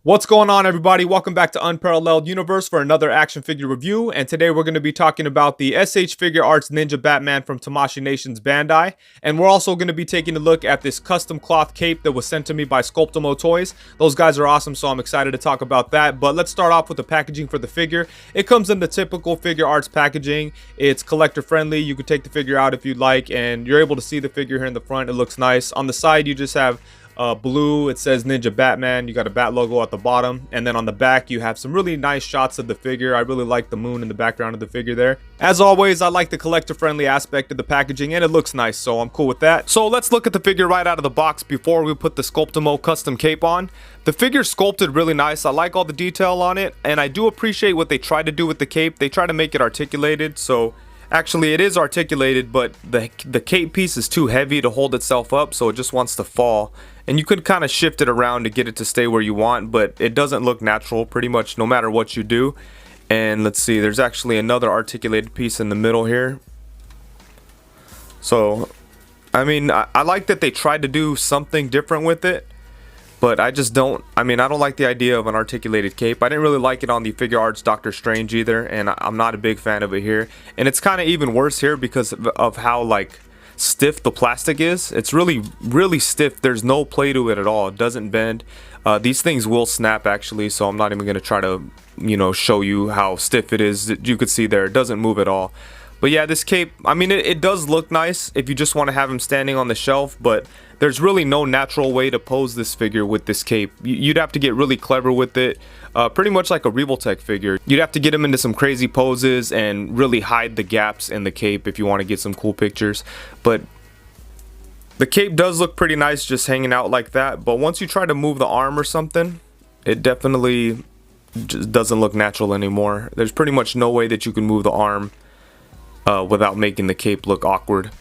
What's going on, everybody? Welcome back to Unparalleled Universe for another action figure review, and today we're going to be talking about the S.H Figuarts Ninja Batman from Tamashii Nations Bandai, and we're also going to be taking a look at this custom cloth cape that was sent to me by Sculptomotoys. Those guys are awesome, so I'm excited to talk about that. But let's start off with the packaging for the figure. It comes in the typical Figuarts packaging. It's collector friendly. You can take the figure out if you'd like, and you're able to see the figure here in the front. It looks nice. On the side, you just have blue. It says Ninja Batman. You got a bat logo at the bottom, and then on the back you have some really nice shots of the figure. I really like the moon in the background of the figure there. As always, I like the collector friendly aspect of the packaging, and it looks nice, so I'm cool with that. So let's look at the figure right out of the box before we put the Sculptomo custom cape on. The figure sculpted really nice. I like all the detail on it, and I do appreciate what they try to do with the cape. They try to make it articulated, so actually it is articulated, but the cape piece is too heavy to hold itself up, so it just wants to fall. And you could kind of shift it around to get it to stay where you want, but it doesn't look natural pretty much no matter what you do. And let's see, there's actually another articulated piece in the middle here. So, I mean, I like that they tried to do something different with it, but I just don't, I don't like the idea of an articulated cape. I didn't really like it on the Figuarts Doctor Strange either, and I'm not a big fan of it here. And it's kind of even worse here because of how, like, stiff the plastic is. It's really stiff. There's no play to it at all. It doesn't bend. These things will snap actually, so I'm not even going to try to, show you how stiff it is. You could see there, it doesn't move at all. But yeah, this cape, it does look nice if you just want to have him standing on the shelf, but there's really no natural way to pose this figure with this cape. You'd have to get really clever with it, pretty much like a Revoltech figure. You'd have to get him into some crazy poses and really hide the gaps in the cape if you want to get some cool pictures. But the cape does look pretty nice just hanging out like that, but once you try to move the arm or something, it definitely just doesn't look natural anymore. There's pretty much no way that you can move the arm without making the cape look awkward.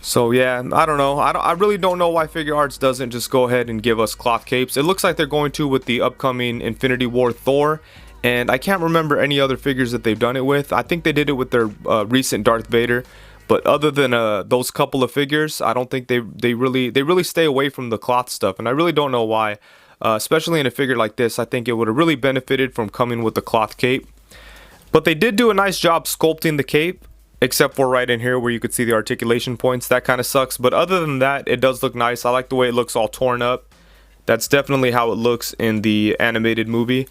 So yeah, I don't know. I really don't know why Figuarts doesn't just go ahead and give us cloth capes. It looks like they're going to with the upcoming Infinity War Thor, and I can't remember any other figures that they've done it with. I think they did it with their recent Darth Vader, but other than those couple of figures, I don't think they really stay away from the cloth stuff, and I really don't know why. Especially in a figure like this, I think it would have really benefited from coming with the cloth cape. But they did do a nice job sculpting the cape, except for right in here where you could see the articulation points. That kind of sucks, but other than that, it does look nice. I like the way it looks all torn up. That's definitely how it looks in the animated movie.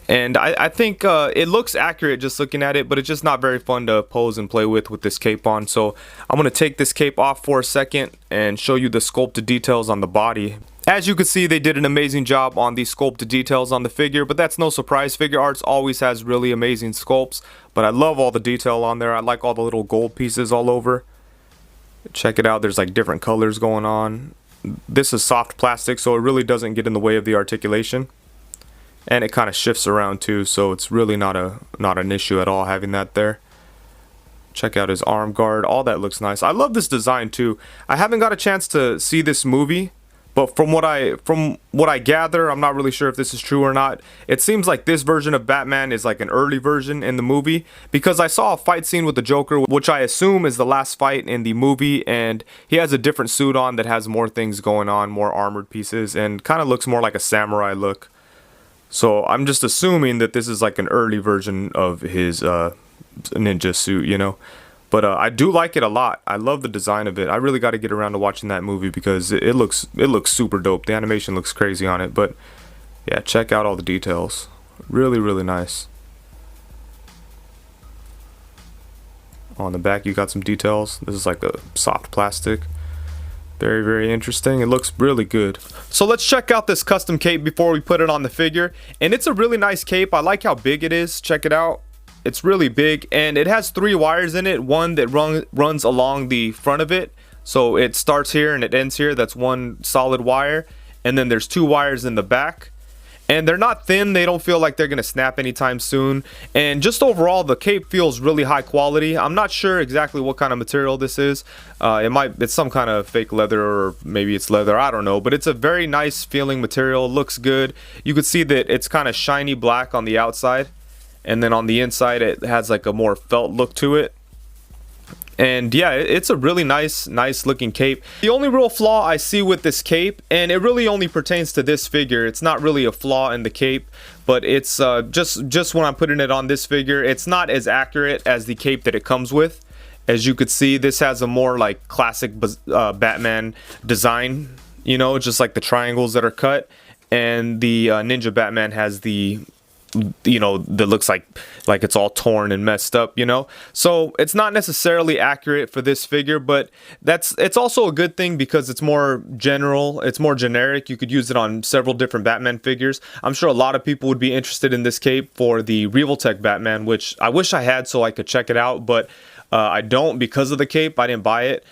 And I think it looks accurate just looking at it, but it's just not very fun to pose and play with this cape on. So I'm going to take this cape off for a second and show you the sculpted details on the body. As you can see, they did an amazing job on the sculpted details on the figure, but that's no surprise. Figuarts always has really amazing sculpts, but I love all the detail on there. I like all the little gold pieces all over. Check it out. There's like different colors going on. This is soft plastic, so it really doesn't get in the way of the articulation. And it kind of shifts around too, so it's really not an issue at all having that there. Check out his arm guard. All that looks nice. I love this design too. I haven't got a chance to see this movie, but from what I gather, I'm not really sure if this is true or not. It seems like this version of Batman is like an early version in the movie, because I saw a fight scene with the Joker, which I assume is the last fight in the movie, and he has a different suit on that has more things going on, more armored pieces, and kind of looks more like a samurai look. So I'm just assuming that this is like an early version of his ninja suit, But I do like it a lot. I love the design of it. I really got to get around to watching that movie because it looks super dope. The animation looks crazy on it. But yeah, check out all the details. Really nice. On the back you got some details. This is like a soft plastic. Very interesting. It looks really good. So let's check out this custom cape before we put it on the figure. And it's a really nice cape. I like how big it is. Check it out. It's really big, and it has 3 wires in it. One that runs along the front of it. So it starts here and it ends here. That's one solid wire. And then there's 2 wires in the back. And they're not thin. They don't feel like they're going to snap anytime soon. And just overall, the cape feels really high quality. I'm not sure exactly what kind of material this is. It's some kind of fake leather, or maybe it's leather. I don't know. But it's a very nice feeling material. Looks good. You could see that it's kind of shiny black on the outside. And then on the inside, it has like a more felt look to it. And yeah, it's a really nice looking cape. The only real flaw I see with this cape, and it really only pertains to this figure, it's not really a flaw in the cape, but it's just when I'm putting it on this figure, it's not as accurate as the cape that it comes with. As you could see, this has a more like classic Batman design, you know, just like the triangles that are cut, and the Ninja Batman has the, you know, that looks like it's all torn and messed up, you know. So it's not necessarily accurate for this figure, but it's also a good thing because it's more general, it's more generic. You could use it on several different Batman figures. I'm sure a lot of people would be interested in this cape for the Revoltech Batman, which I wish I had so I could check it out, but I don't because of the cape. I didn't buy it.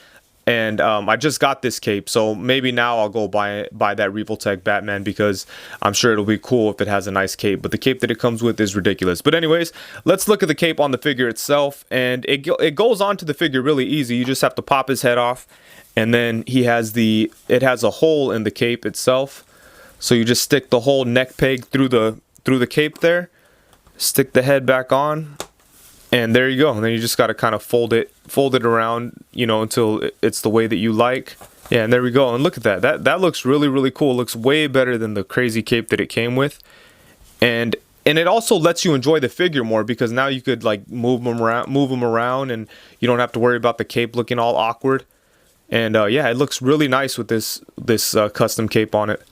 And I just got this cape, so maybe now I'll go buy that Revoltech Batman because I'm sure it'll be cool if it has a nice cape. But the cape that it comes with is ridiculous. But anyways, let's look at the cape on the figure itself, and it goes onto the figure really easy. You just have to pop his head off, and then it has a hole in the cape itself. So you just stick the whole neck peg through the cape there, stick the head back on. And there you go. And then you just got to kind of fold it around, you know, until it's the way that you like. Yeah, and there we go. And look at that. That looks really cool. It looks way better than the crazy cape that it came with. And it also lets you enjoy the figure more because now you could like move them around, and you don't have to worry about the cape looking all awkward. And yeah, it looks really nice with this custom cape on it.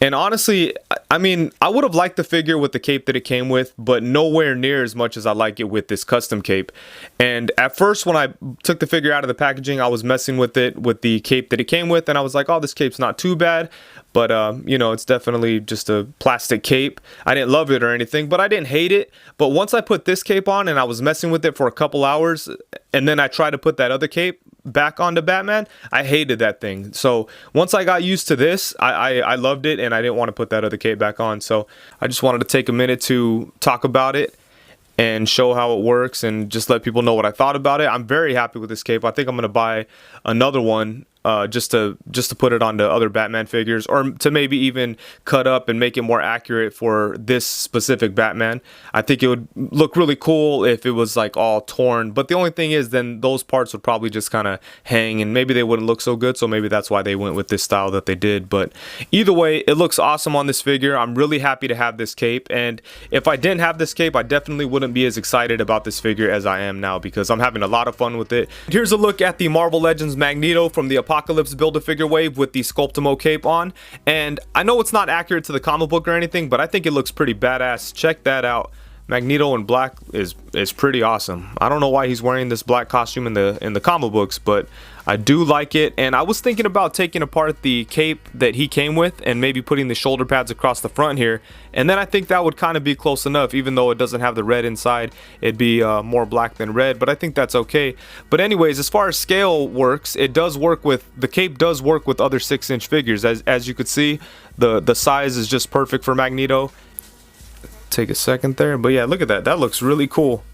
And honestly, I mean, I would have liked the figure with the cape that it came with, but nowhere near as much as I like it with this custom cape. And at first, when I took the figure out of the packaging, I was messing with it with the cape that it came with, and I was like, oh, this cape's not too bad. But, you know, it's definitely just a plastic cape. I didn't love it or anything, but I didn't hate it. But once I put this cape on and I was messing with it for a couple hours, and then I tried to put that other cape back onto Batman, I hated that thing. So once I got used to this, I loved it, and I didn't want to put that other cape back on. So I just wanted to take a minute to talk about it and show how it works and just let people know what I thought about it. I'm very happy with this cape. I think I'm going to buy another one just to put it onto other Batman figures, or to maybe even cut up and make it more accurate for this specific Batman. I think it would look really cool if it was like all torn, but the only thing is then those parts would probably just kind of hang and maybe they wouldn't look so good, so maybe that's why they went with this style that they did. But either way, it looks awesome on this figure. I'm really happy to have this cape, and if I didn't have this cape, I definitely wouldn't be as excited about this figure as I am now because I'm having a lot of fun with it. Here's a look at the Marvel Legends Magneto from the Apocalypse Build-A-Figure wave with the Sculptomo cape on, and I know it's not accurate to the comic book or anything, but I think it looks pretty badass. Check that out. Magneto in black is pretty awesome. I don't know why he's wearing this black costume in the comic books, but I do like it. And I was thinking about taking apart the cape that he came with and maybe putting the shoulder pads across the front here, and then I think that would kind of be close enough. Even though it doesn't have the red inside, it'd be more black than red, but I think that's okay. But anyways, as far as scale works, it does work with the cape, does work with other 6-inch figures. As you could see, the size is just perfect for Magneto. Take a second there, but yeah, look at that. That looks really cool.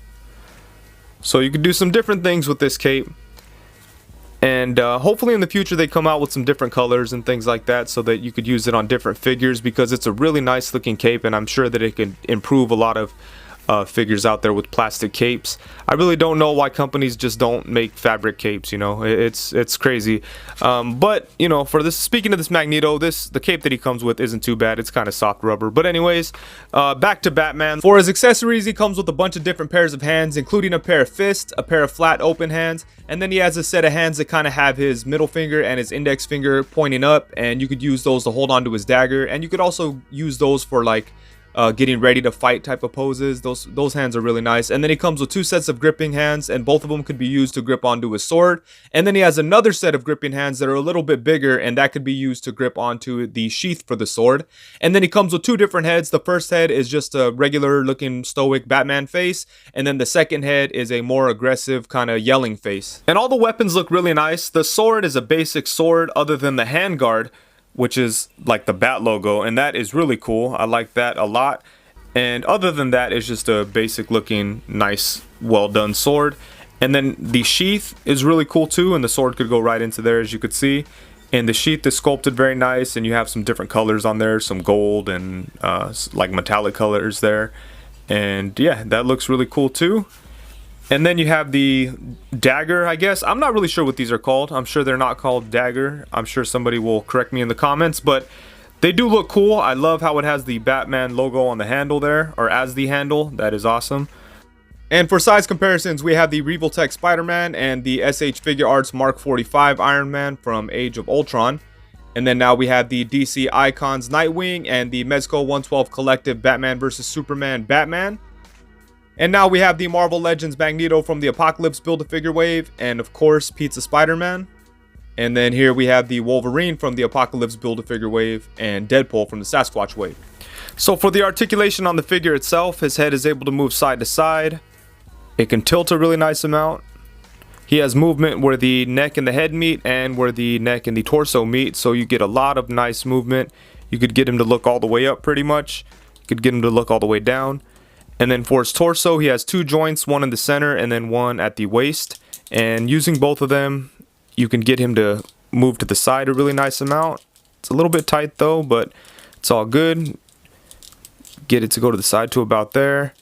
So you could do some different things with this cape, and hopefully in the future they come out with some different colors and things like that so that you could use it on different figures, because it's a really nice looking cape, and I'm sure that it can improve a lot of figures out there with plastic capes. I really don't know why companies just don't make fabric capes, you know. It's crazy. But you know, for this, speaking of this Magneto, the cape that he comes with isn't too bad. It's kind of soft rubber. But anyways, back to Batman. For his accessories, he comes with a bunch of different pairs of hands, including a pair of fists, a pair of flat open hands, and then he has a set of hands that kind of have his middle finger and his index finger pointing up, and you could use those to hold onto his dagger, and you could also use those for like getting ready to fight type of poses. Those hands are really nice. And then he comes with 2 sets of gripping hands, and both of them could be used to grip onto his sword. And then he has another set of gripping hands that are a little bit bigger, and that could be used to grip onto the sheath for the sword. And then he comes with 2 different heads. The first head is just a regular looking stoic Batman face, and then the second head is a more aggressive kind of yelling face. And all the weapons look really nice. The sword is a basic sword other than the handguard, which is like the Bat logo, and that is really cool. I like that a lot. And other than that, it's just a basic looking, nice, well done sword. And then the sheath is really cool too, and the sword could go right into there, as you could see. And the sheath is sculpted very nice, and you have some different colors on there, some gold and like metallic colors there. And yeah, that looks really cool too. And then you have the dagger, I guess. I'm not really sure what these are called. I'm sure they're not called dagger. I'm sure somebody will correct me in the comments, but they do look cool. I love how it has the Batman logo on the handle there, or as the handle. That is awesome. And for size comparisons, we have the Revoltech Spider-Man and the S.H Figuarts Mark 45 Iron Man from Age of Ultron. And then now we have the DC Icons Nightwing and the Mezco 112 Collective Batman vs Superman Batman. And now we have the Marvel Legends Magneto from the Apocalypse Build-A-Figure wave, and of course Pizza Spider-Man. And then here we have the Wolverine from the Apocalypse Build-A-Figure wave and Deadpool from the Sasquatch wave. So for the articulation on the figure itself, his head is able to move side to side. It can tilt a really nice amount. He has movement where the neck and the head meet and where the neck and the torso meet, so you get a lot of nice movement. You could get him to look all the way up pretty much. You could get him to look all the way down. And then for his torso, he has two joints, one in the center and then one at the waist. And using both of them, you can get him to move to the side a really nice amount. It's a little bit tight though, but it's all good. Get it to go to the side to about there.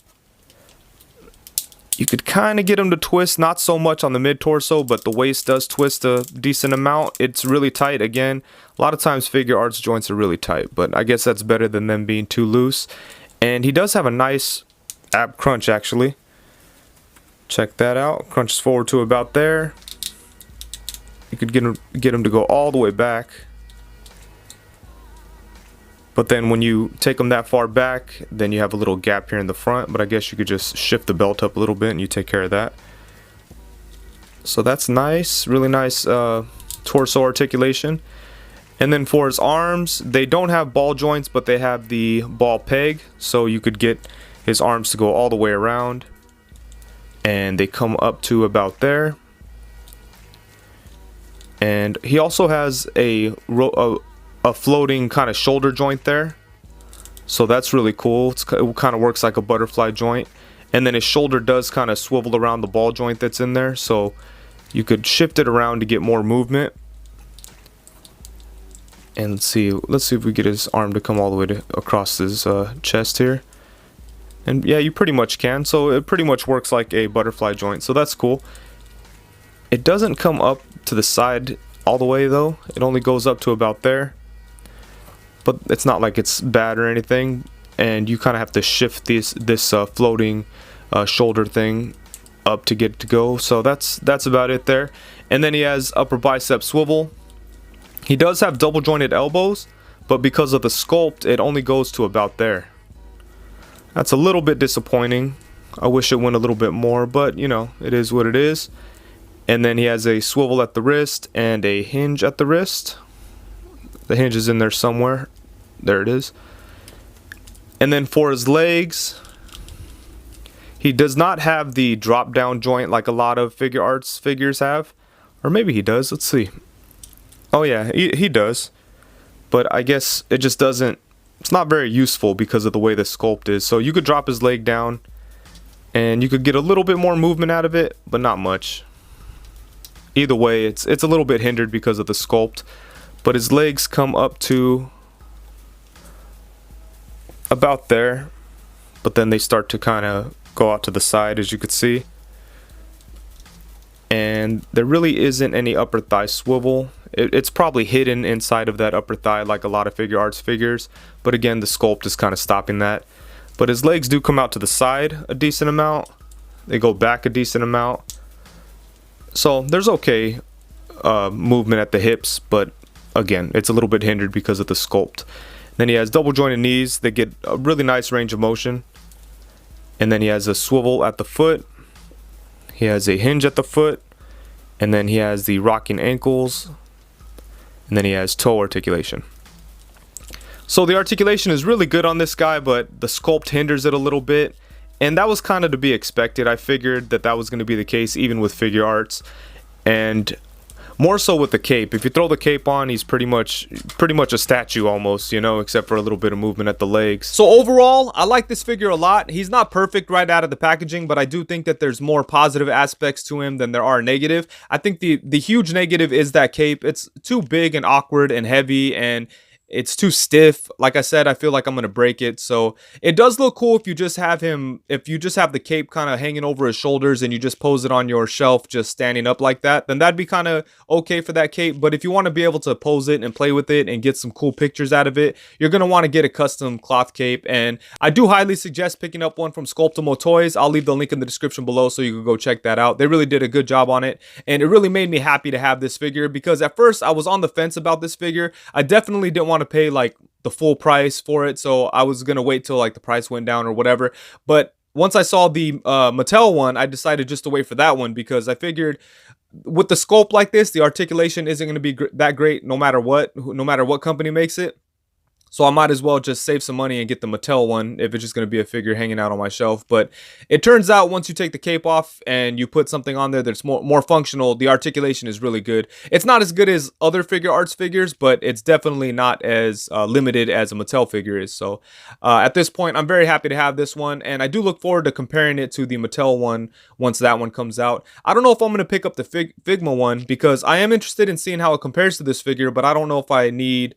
You could kind of get him to twist, not so much on the mid-torso, but the waist does twist a decent amount. It's really tight again. A lot of times figure arts joints are really tight, but I guess that's better than them being too loose. And he does have a nice ab crunch actually. Check that out. Crunches forward to about there. You could get him to go all the way back. But then when you take them that far back, then you have a little gap here in the front. But I guess you could just shift the belt up a little bit and you take care of that. So that's nice. Really nice torso articulation. And then for his arms, they don't have ball joints, but they have the ball peg. So you could get his arms to go all the way around. And they come up to about there. And he also has a floating kind of shoulder joint there, so that's really cool. It kind of works like a butterfly joint, and then his shoulder does kind of swivel around the ball joint that's in there, so you could shift it around to get more movement. And let's see if we get his arm to come all the way across his chest here. And yeah, you pretty much can, so it pretty much works like a butterfly joint, so that's cool. It doesn't come up to the side all the way though. It only goes up to about there. But it's not like it's bad or anything, and you kind of have to shift this floating shoulder thing up to get it to go. So that's about it there. And then he has upper bicep swivel. He does have double jointed elbows, but because of the sculpt, it only goes to about there. That's a little bit disappointing. I wish it went a little bit more, but you know, it is what it is. And then he has a swivel at the wrist and a hinge at the wrist. The hinge is in there somewhere. There it is. And then for his legs, he does not have the drop down joint like a lot of figure arts figures have. Or maybe he does. Let's see. Oh yeah, he does. But I guess it just doesn't, it's not very useful because of the way the sculpt is. So you could drop his leg down and you could get a little bit more movement out of it, but not much. Either way, it's a little bit hindered because of the sculpt. But his legs come up to about there, but then they start to kind of go out to the side, as you could see. And there really isn't any upper thigh swivel. It's probably hidden inside of that upper thigh like a lot of figure arts figures, but again, the sculpt is kind of stopping that. But his legs do come out to the side a decent amount. They go back a decent amount. So there's okay movement at the hips, but again, it's a little bit hindered because of the sculpt. Then he has double jointed knees that get a really nice range of motion. And then he has a swivel at the foot. He has a hinge at the foot. And then he has the rocking ankles. And then he has toe articulation. So the articulation is really good on this guy, but the sculpt hinders it a little bit. And that was kind of to be expected. I figured that was going to be the case even with figure arts. And more so with the cape. If you throw the cape on, he's pretty much a statue almost, you know, except for a little bit of movement at the legs. So overall, I like this figure a lot. He's not perfect right out of the packaging, but I do think that there's more positive aspects to him than there are negative. I think the huge negative is that cape. It's too big and awkward and heavy, and it's too stiff. Like I said, I feel like I'm gonna break it. So it does look cool if you just have the cape kind of hanging over his shoulders and you just pose it on your shelf just standing up like that, then that'd be kind of okay for that cape. But if you want to be able to pose it and play with it and get some cool pictures out of it, you're gonna want to get a custom cloth cape. And I do highly suggest picking up one from Sculptomotoys. I'll leave the link in the description below so you can go check that out. They really did a good job on it, and it really made me happy to have this figure, because at first I was on the fence about this figure. I definitely didn't want to pay like the full price for it, so I was gonna wait till like the price went down or whatever. But once I saw the Mattel one, I decided just to wait for that one, because I figured with the sculpt like this, the articulation isn't going to be that great no matter what company makes it. So I might as well just save some money and get the Mattel one if it's just going to be a figure hanging out on my shelf. But it turns out once you take the cape off and you put something on there that's more functional, the articulation is really good. It's not as good as other Figuarts figures, but it's definitely not as limited as a Mattel figure is. So at this point, I'm very happy to have this one, and I do look forward to comparing it to the Mattel one once that one comes out. I don't know if I'm going to pick up the Figma one, because I am interested in seeing how it compares to this figure, but I don't know if I need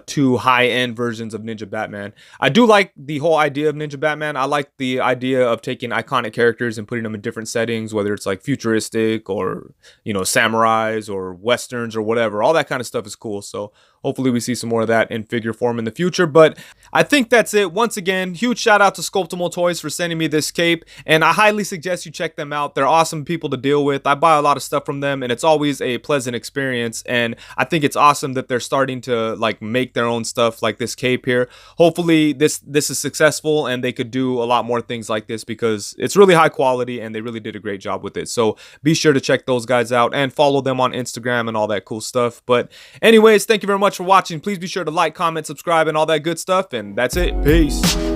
two high-end versions of Ninja Batman. I do like the whole idea of Ninja Batman. I like the idea of taking iconic characters and putting them in different settings, whether it's like futuristic or, you know, samurais or westerns or whatever. All that kind of stuff is cool. So hopefully we see some more of that in figure form in the future. But I think that's it. Once again, huge shout out to Sculptomotoys for sending me this cape, and I highly suggest you check them out. They're awesome people to deal with. I buy a lot of stuff from them, and it's always a pleasant experience. And I think it's awesome that they're starting to like make their own stuff like this cape here. Hopefully this is successful and they could do a lot more things like this, because it's really high quality and they really did a great job with it. So be sure to check those guys out and follow them on Instagram and all that cool stuff. But anyways, thank you very much for watching. Please be sure to like, comment, subscribe, and all that good stuff. And that's it. Peace.